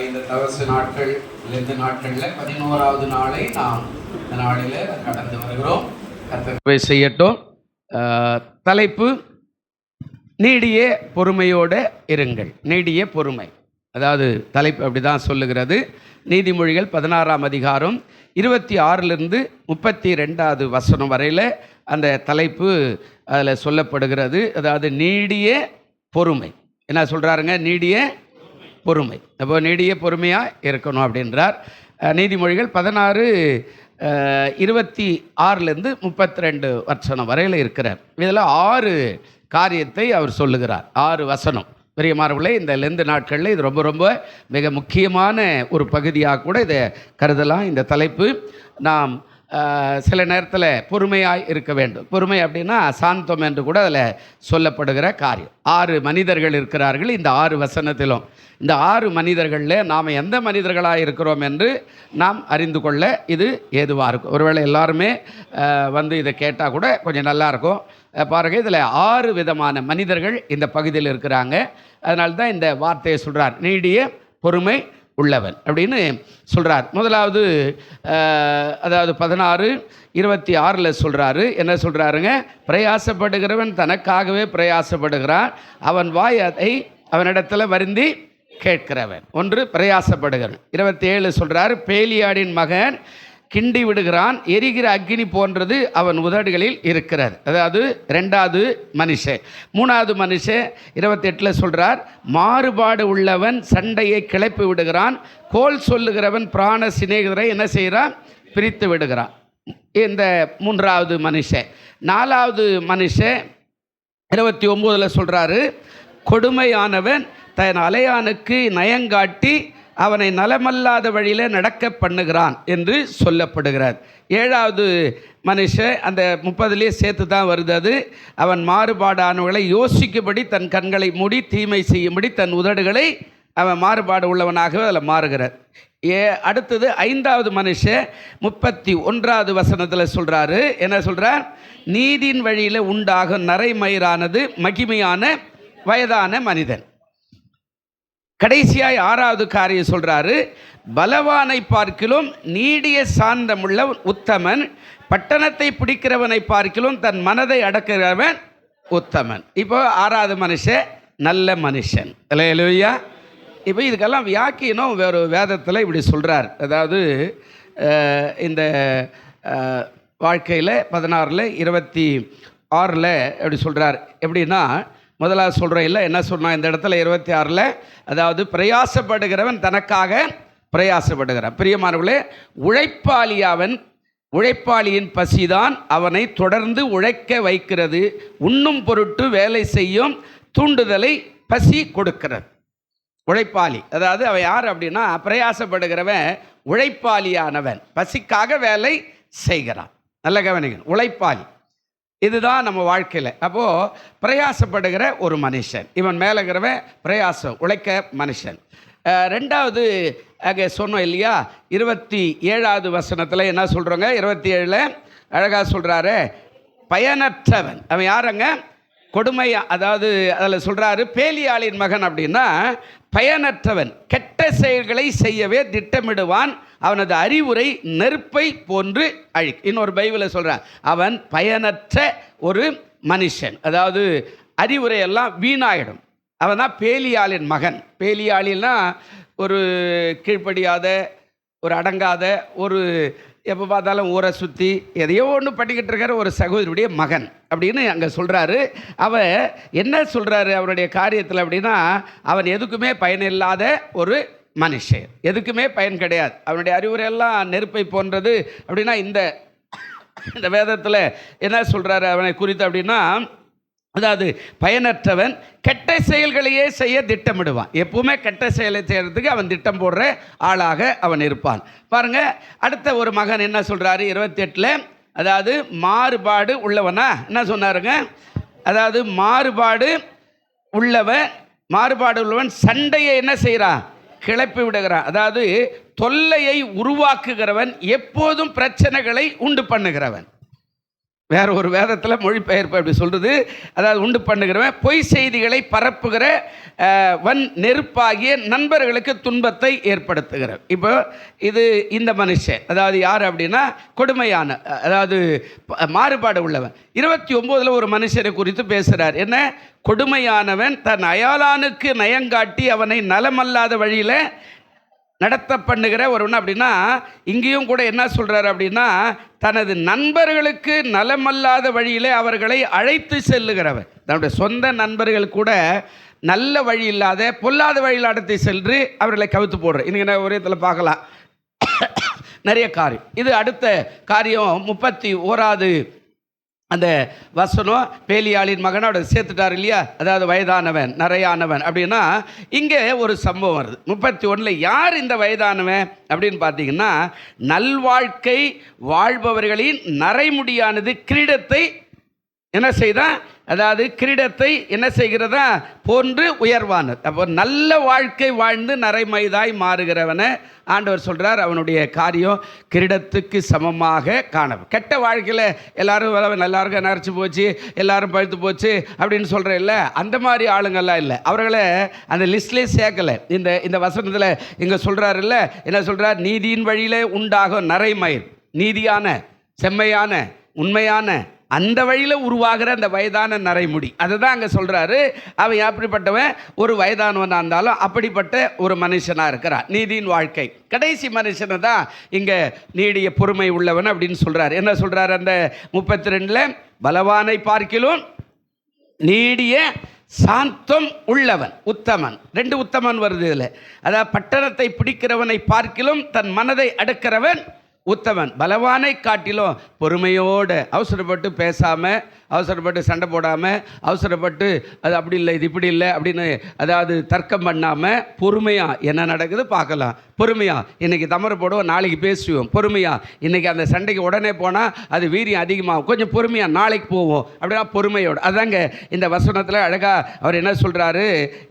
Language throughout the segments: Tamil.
இந்த தவச நாட்கள் இந்த நாட்களில் 11வது நாளை நாம் இந்த நாளில் கடந்து வருகிறோம். கர்த்தர் செய்யட்டும். தலைப்பு நீடிய பொறுமையோடு இருங்கள். நீடிய பொறுமை, அதாவது தலைப்பு அப்படி தான் சொல்லுகிறது. நீதிமொழிகள் 16ஆம் அதிகாரம் 26லிருந்து 32வது வசனம் வரையில் அந்த தலைப்பு அதில் சொல்லப்படுகிறது. அதாவது நீடிய பொறுமை. என்ன சொல்கிறாருங்க? நீடிய பொறுமை. அப்போ நீடிய பொறுமையாக இருக்கணும் அப்படின்றார். நீதிமொழிகள் 16:26லேருந்து 32 வசனம் வரையில் இருக்கிறார். இதில் 6 காரியத்தை அவர் சொல்லுகிறார். 6 வசனம். பெரியமானவர்களே, இந்த லெந்து நாட்களில் இது ரொம்ப ரொம்ப மிக முக்கியமான ஒரு பகுதியாக கூட இதை கருதலாம். இந்த தலைப்பு நாம் சில நேரத்தில் பொறுமையாக இருக்க வேண்டும். பொறுமை அப்படின்னா சாந்தம் என்று கூட அதில் சொல்லப்படுகிற காரியம். 6 மனிதர்கள் இருக்கிறார்கள் இந்த 6 வசனத்திலும். இந்த 6 மனிதர்களில் நாம் எந்த மனிதர்களாக இருக்கிறோம் என்று நாம் அறிந்து கொள்ள இது ஏதுவாக இருக்கும். ஒருவேளை எல்லாருமே வந்து இதை கேட்டால் கூட கொஞ்சம் நல்லாயிருக்கும். பாருங்கள், இதில் 6 விதமான மனிதர்கள் இந்த பகுதியில் இருக்கிறாங்க. அதனால தான் இந்த வார்த்தையை சொல்கிறார், நீடிய பொறுமை உள்ளவன் அப்படின்னு சொல்கிறார். முதலாவது அதாவது 16:26 சொல்கிறாரு. என்ன சொல்கிறாருங்க? பிரயாசப்படுகிறவன் தனக்காகவே பிரயாசப்படுகிறான், அவன் வாய் அதை அவனிடத்தில் வருந்தி கேட்கிறவன். ஒன்று பிரயாசப்படுகிறவன். 27 சொல்கிறார், பேலியாடின் மகன் கிண்டி விடுகிறான், எரிகிற அக்கினி போன்றது அவன் உதடுகளில் இருக்கிறது. அதாவது 2வது மனுஷன். 3வது மனுஷன் 28 சொல்கிறார், மாறுபாடு உள்ளவன் சண்டையை கிளப்பி விடுகிறான், கோல் சொல்லுகிறவன் பிராண சிநேகிதரை என்ன செய்கிறான்? பிரித்து விடுகிறான். இந்த 3வது மனுஷன். 4வது மனுஷன் 29 சொல்கிறாரு, கொடுமையானவன் தன் அலையானுக்கு நயங்காட்டி அவனை நலமல்லாத வழியில் நடக்க பண்ணுகிறான் என்று சொல்லப்படுகிறார். 7வது மனுஷன் அந்த 30லேயே சேர்த்து தான் வருது. அது அவன் மாறுபாடானவர்களை யோசிக்கும்படி தன் கண்களை மூடி தீமை செய்யும்படி தன் உதடுகளை அவன் மாறுபாடு உள்ளவனாகவே அதில் மாறுகிறார். அடுத்தது 5வது மனுஷன் 31வது வசனத்தில் சொல்கிறாரு. என்ன சொல்கிறார்? நீதியின் வழியில் உண்டாகும் நரைமயிரானது மகிமையான வயதான மனிதன். கடைசியாய் 6வது காரியம் சொல்கிறாரு, பலவானை பார்க்கிலும் நீடிய சாந்தமுள்ள உத்தமன், பட்டணத்தை பிடிக்கிறவனை பார்க்கிலும் தன் மனதை அடக்கிறவன் உத்தமன். இப்போ 6வது மனுஷன் நல்ல மனுஷன். அல்லேலூயா. இப்போ இதுக்கெல்லாம் வியாக்கியம் வேறு வேதத்தில் இப்படி சொல்கிறார். அதாவது இந்த வாழ்க்கையில் 16:26 எப்படி சொல்கிறார்? எப்படின்னா, முதலாவது சொல்கிற இல்லை என்ன சொன்னால் இந்த இடத்துல 26 அதாவது பிரயாசப்படுகிறவன் தனக்காக பிரயாசப்படுகிறான். பிரியமானவர்களே, உழைப்பாளியின் பசிதான் அவனை தொடர்ந்து உழைக்க வைக்கிறது, உண்ணும் பொருட்டு வேலை செய்யும் தூண்டுதலை பசி கொடுக்கிறது. உழைப்பாளி, அதாவது அவன் யார் அப்படின்னா, பிரயாசப்படுகிறவன் உழைப்பாளியானவன், பசிக்காக வேலை செய்கிறான். நல்ல கவனிங்க, உழைப்பாளி. இதுதான் நம்ம வாழ்க்கையில். அப்போது பிரயாசப்படுகிற ஒரு மனுஷன், இவன் மேலேங்கிறவன் பிரயாசம் உழைக்க மனுஷன். 2வது அங்கே சொன்னோம் இல்லையா, 27வது வசனத்தில் என்ன சொல்கிறோங்க? 27 அழகாக சொல்கிறாரு, பயனற்றவன். அவன் யாருங்க? கொடுமை. அதாவது அதில் சொல்கிறாரு, பேலியாளின் மகன் அப்படின்னா பயனற்றவன், கெட்ட செயல்களை செய்யவே திட்டமிடுவான், அவனது அறிவுரை நெருப்பை போன்று அழிக்கும். இன்னொரு பைபிளில் சொல்கிறான், அவன் பயனற்ற ஒரு மனுஷன், அதாவது அறிவுரையெல்லாம் வீணாயிடும். அவன் தான் பேலியாளின் மகன். பேலியாளின்னா ஒரு கீழ்ப்படியாத, ஒரு அடங்காத, ஒரு எப்போ பார்த்தாலும் ஊரை சுற்றி எதையோ ஒன்று பண்ணிக்கிட்டு இருக்கிற ஒரு சகோதரியுடைய மகன் அப்படின்னு அங்கே சொல்கிறாரு. அவன் என்ன சொல்கிறாரு அவருடைய காரியத்தில் அப்படின்னா, அவன் எதுக்குமே பயனில்லாத ஒரு மனுஷன், எதுக்குமே பயன் கிடையாது, அவனுடைய அறிவுரையெல்லாம் நெருப்பை போன்றது அப்படின்னா இந்த வேதத்தில் என்ன சொல்கிறாரு அவனை குறித்து அப்படின்னா, அதாவது பயனற்றவன், கெட்ட செயல்களையே செய்ய திட்டமிடுவான். எப்பவுமே கெட்ட செயலை செய்கிறதுக்கு அவன் திட்டம் போடுற ஆளாக அவன் இருப்பான். பாருங்க, அடுத்த ஒரு மகன் என்ன சொல்கிறாரு 28 அதாவது மாறுபாடு உள்ளவனா என்ன சொன்னாருங்க? அதாவது மாறுபாடு உள்ளவன் சண்டையை என்ன செய்கிறான்? கிளப்பி விடுகிறான். அதாவது தொல்லையை உருவாக்குகிறவன், எப்போதும் பிரச்சனைகளை உண்டு பண்ணுகிறவன். வேற ஒரு வேதத்தில் மொழிபெயர்ப்பு அப்படி சொல்கிறது. அதாவது உண்டு பண்ணுகிறவன் பொய் செய்திகளை பரப்புகிற வன் நெருப்பாகிய நண்பர்களுக்கு துன்பத்தை ஏற்படுத்துகிற. இப்போ இது இந்த மனுஷன், அதாவது யார் அப்படின்னா கொடுமையான, அதாவது மாறுபாடு உள்ளவன். 29 ஒரு மனுஷனை குறித்து பேசுகிறார். என்ன? கொடுமையானவன் தன் அயாளானுக்கு நயங்காட்டி அவனை நலமல்லாத வழியில் நடத்த பண்ணுகிற ஒருவன். அப்படின்னா இங்கேயும் கூட என்ன சொல்கிறார் அப்படின்னா, தனது நண்பர்களுக்கு நலமல்லாத வழியில் அவர்களை அழைத்து செல்லுகிறவன். தன்னுடைய சொந்த நண்பர்கள் கூட நல்ல வழி இல்லாத பொல்லாத வழியில் அழைத்து சென்று அவர்களை கவித்து போடுற. இன்றைக்கி நான் ஒரே இடத்துல பார்க்கலாம் நிறைய காரியம். இது அடுத்த காரியம் 31வது அந்த வசனம், பேலியாளின் மகனை அவரை சேர்த்துட்டார் இல்லையா, அதாவது வயதானவன் நரையானவன் அப்படின்னா இங்கே ஒரு சம்பவம் வருது. 31 யார் இந்த வயதானவன் அப்படின்னு பார்த்தீங்கன்னா, நல்வாழ்க்கை வாழ்பவர்களின் நரைமுடியானது கிரீடத்தை என்ன செய்தான், அதாவது கிரீடத்தை என்ன செய்கிறதா போன்று உயர்வானது. அப்போ நல்ல வாழ்க்கை வாழ்ந்து நரைமைதாய் மாறுகிறவனை ஆண்டவர் சொல்கிறார், அவனுடைய காரியம் கிரீடத்துக்கு சமமாக காணவும். கெட்ட வாழ்க்கையில் எல்லாரும் எல்லாருக்கும் நரைச்சி போச்சு, எல்லாரும் பழுத்து போச்சு அப்படின்னு சொல்கிறேன் இல்லை, அந்த மாதிரி ஆளுங்கள்லாம் இல்லை. அவர்களை அந்த லிஸ்ட்லேயே சேர்க்கலை. இந்த வசனத்தில் இங்கே சொல்கிறார் இல்லை, என்ன சொல்கிறார், நீதியின் வழியில் உண்டாகும் நரைமயிர், நீதியான செம்மையான உண்மையான அந்த வழியில் உருவாகிற அந்த வயதான நரைமுடி, அதை தான் அங்கே சொல்கிறாரு. அவன் எப்படிப்பட்டவன்? ஒரு வயதானவனாக இருந்தாலும் அப்படிப்பட்ட ஒரு மனுஷனாக இருக்கிறான். நீதியின் வாழ்க்கை கடைசி மனுஷனை தான் இங்கே நீடிய பொறுமை உள்ளவன் அப்படின்னு சொல்கிறார். என்ன சொல்கிறார் அந்த 32 பலவானை பார்க்கிலும் நீடிய சாந்தம் உள்ளவன் உத்தமன். 2 உத்தமன் வருது இதில். அதாவது பட்டணத்தை பிடிக்கிறவனை பார்க்கிலும் தன் மனதை அடக்கிறவன் உத்தமன். பலவானை காட்டிலும் பொறுமையோடு, அவசரப்பட்டு பேசாமல், அவசரப்பட்டு சண்டை போடாமல், அவசரப்பட்டு அது அப்படி இல்லை இது இப்படி இல்லை அப்படின்னு அதாவது தர்க்கம் பண்ணாமல் பொறுமையாக என்ன நடக்குது பார்க்கலாம். பொறுமையாக இன்றைக்கி தமரை போடுவோம், நாளைக்கு பேசுவோம். பொறுமையாக இன்றைக்கி அந்த சண்டைக்கு உடனே போனால் அது வீரியம் அதிகமாகும், கொஞ்சம் பொறுமையாக நாளைக்கு போவோம் அப்படின்னா பொறுமையோடு. அதாங்க இந்த வசனத்தில் அழகாக அவர் என்ன சொல்கிறாரு,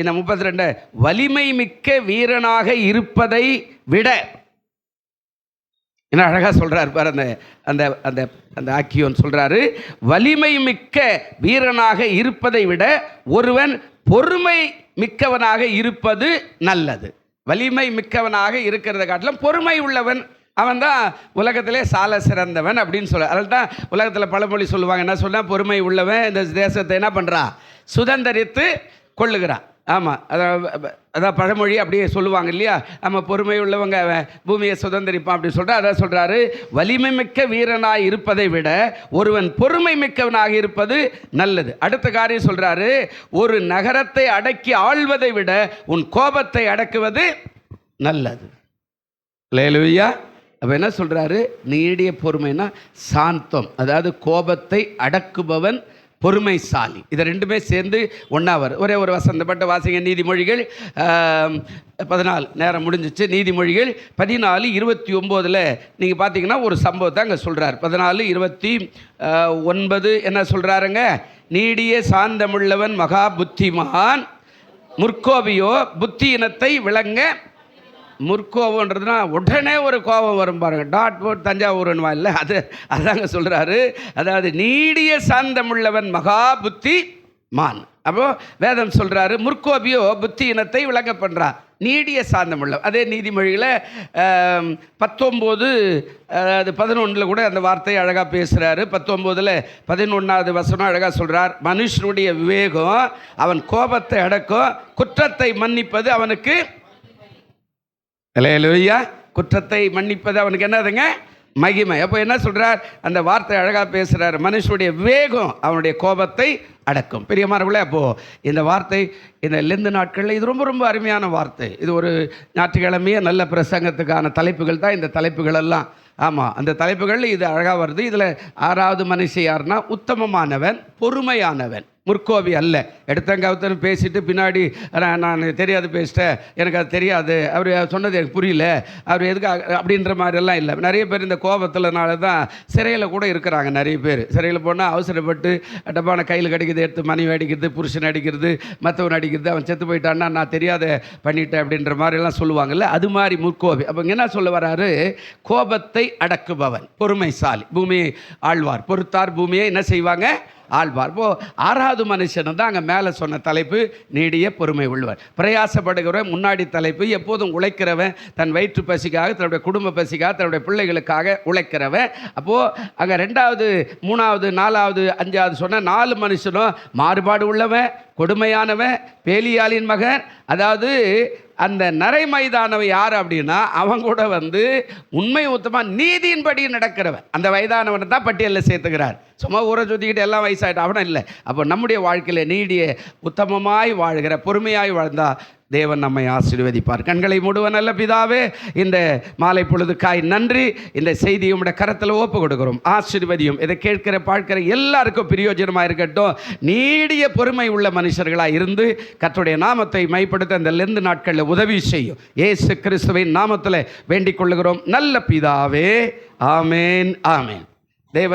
இந்த 32 வலிமை மிக்க வீரனாக இருப்பதை விட என்ன அழகாக சொல்கிறார் பார். அந்த அந்த அந்த அந்த ஆக்கியோன் சொல்கிறாரு, வலிமை மிக்க வீரனாக இருப்பதை விட ஒருவன் பொறுமை மிக்கவனாக இருப்பது நல்லது. வலிமை மிக்கவனாக இருக்கிறத காட்டிலும் பொறுமை உள்ளவன் அவன் தான் உலகத்திலே சால சிறந்தவன் அப்படின்னு சொல்ல. அதில் தான் உலகத்தில் பழமொழி சொல்லுவாங்க, என்ன சொன்னால், பொறுமை உள்ளவன் இந்த தேசத்தை என்ன பண்ணுறான், சுதந்திரித்து கொள்ளுகிறான். ஆமாம், அதான் பழமொழி அப்படியே சொல்லுவாங்க இல்லையா. நம்ம பொறுமை உள்ளவங்க பூமியை சுதந்திரிப்பான் அப்படி சொல்கிறார். அதான் சொல்கிறாரு, வலிமை மிக்க வீரனாக இருப்பதை விட ஒருவன் பொறுமை மிக்கவனாக இருப்பது நல்லது. அடுத்த காரியம் சொல்கிறாரு, ஒரு நகரத்தை அடக்கி ஆள்வதை விட உன் கோபத்தை அடக்குவது நல்லது. அல்லேலூயா. அப்போ என்ன சொல்கிறாரு, நீடிய பொறுமைனா சாந்தம், அதாவது கோபத்தை அடக்குபவன் பொறுமைசாலி. இதை ரெண்டுமே சேர்ந்து ஒன்றாவர். ஒரே ஒரு வசந்தப்பட்ட வாசிங்க. நீதிமொழிகள் 14 நேரம் முடிஞ்சிச்சு. நீதிமொழிகள் 14:29 நீங்கள் பார்த்தீங்கன்னா ஒரு சம்பவத்தை அங்கே சொல்கிறார். 14:29 என்ன சொல்கிறாருங்க, நீடிய சாந்தமுள்ளவன் மகா புத்திமான், முற்கோபியோ புத்தி இனத்தை விளங்க. முற்கோபன்றதுனா உடனே ஒரு கோபம் வரும் பாருங்க, டாட் போட் தஞ்சாவூர்னுவா இல்லை, அதாங்க சொல்கிறாரு. அதாவது நீடிய சாந்தமுள்ளவன் மகா புத்தி மான். அப்போ வேதம் சொல்கிறாரு, முற்கோபியோ புத்தி இனத்தை விளங்க பண்ணுறான், நீடிய சாந்தமுள்ள. அதே நீதிமொழியில் 19:11 கூட அந்த வார்த்தையை அழகாக பேசுகிறாரு. 19:11 வசனம் அழகாக சொல்கிறார், மனுஷனுடைய விவேகம் அவன் கோபத்தை அடக்கும், குற்றத்தை மன்னிப்பது அவனுக்கு. அல்லேலூயா. குற்றத்தை மன்னிப்பது அவனுக்கு என்னதுங்க, மகிமை. அப்போ என்ன சொல்கிறார், அந்த வார்த்தை அழகாக பேசுகிறார், மனுஷனுடைய விவேகம் அவனுடைய கோபத்தை அடக்கும். பெரியமானவர்களே, அப்போது இந்த வார்த்தை இந்த லெந்து நாட்களில் இது ரொம்ப ரொம்ப அருமையான வார்த்தை. இது ஒரு ஞாயிற்றுக்கிழமையே நல்ல பிரசங்கத்துக்கான தலைப்புகள் தான் இந்த தலைப்புகளெல்லாம். ஆமாம், அந்த தலைப்புகளில் இது அழகாக வருது. இதில் 6வது மனுஷன் யாருன்னா, உத்தமமானவன் பொறுமையானவன், முற்கோபி அல்ல. எடுத்தங்கவுத்தன்னு பேசிட்டு பின்னாடி நான் தெரியாது பேசிட்டேன், எனக்கு அது தெரியாது, அவர் சொன்னது எனக்கு புரியல, அவர் எதுக்கு அப்படின்ற மாதிரிலாம் இல்லை. நிறைய பேர் இந்த கோபத்தினால தான் சிறையில் கூட இருக்கிறாங்க. நிறைய பேர் சிறையில் போனால் அவசரப்பட்டு டப்பான கையில் கிடைக்கிறது எடுத்து மனைவி அடிக்கிறது, புருஷன் அடிக்கிறது, மற்றவன் அடிக்கிறது, அவன் செத்து போயிட்டான்னா நான் தெரியாத பண்ணிட்டேன் அப்படின்ற மாதிரிலாம் சொல்லுவாங்கல்ல, அது மாதிரி முற்கோபி. அப்போ என்ன சொல்ல வராரு? கோபத்தை அடக்குபவன் பொறுமைசாலி, பூமியை ஆழ்வார், பொறுத்தார் பூமியை என்ன செய்வாங்க? ஆழ்வார். இப்போ 6வது மனுஷன் தான் அங்கே மேலே சொன்ன தலைப்பு நீடிய பொறுமை உள்ளவர். பிரயாசப்படுகிறவன் முன்னாடி தலைப்பு எப்போதும் உழைக்கிறவன், தன் வயிற்று பசிக்காக, தன்னுடைய குடும்ப பசிக்காக, தன்னுடைய பிள்ளைகளுக்காக உழைக்கிறவன். அப்போது அங்கே 2வது 3வது 4வது 5வது சொன்ன 4 மனுஷனும் மாறுபாடு உள்ளவன், கொடுமையானவன், பேலியாளின் மகன். அதாவது அந்த நரை மைதானவன் யார் அப்படின்னா அவன் கூட உண்மை உத்தமாக நீதியின்படி நடக்கிறவன். அந்த வயதானவனை தான் பட்டியலில் சேர்த்துக்கிறார். சும்மா ஊரை சுற்றிக்கிட்டு எல்லாம் வயசாகிட்டு அவனும் இல்லை. அப்போ நம்முடைய வாழ்க்கையில் நீடிய உத்தமமாய் வாழ்கிற, பொறுமையாய் வாழ்ந்தால் தேவன் நம்மை ஆசீர்வதிப்பார். கண்களை மூடுவ நல்ல பிதாவே, இந்த மாலை பொழுதுக்காய் நன்றி. இந்த செய்தியை உம்முடைய கரத்தில் ஒப்பு கொடுக்கிறோம். ஆசீர்வதியும். இதை கேட்கிற பார்க்கிற எல்லாருக்கும் பிரயோஜனமாக இருக்கட்டும். நீடிய பொறுமை உள்ள மனுஷர்களாக இருந்து கர்த்தருடைய நாமத்தை மைப்படுத்த இந்த லெந்து நாட்களில் உதவி செய்யும். இயேசு கிறிஸ்துவின் நாமத்தில் வேண்டிக் கொள்ளுகிறோம் நல்ல பிதாவே. ஆமேன், ஆமேன். தேவன்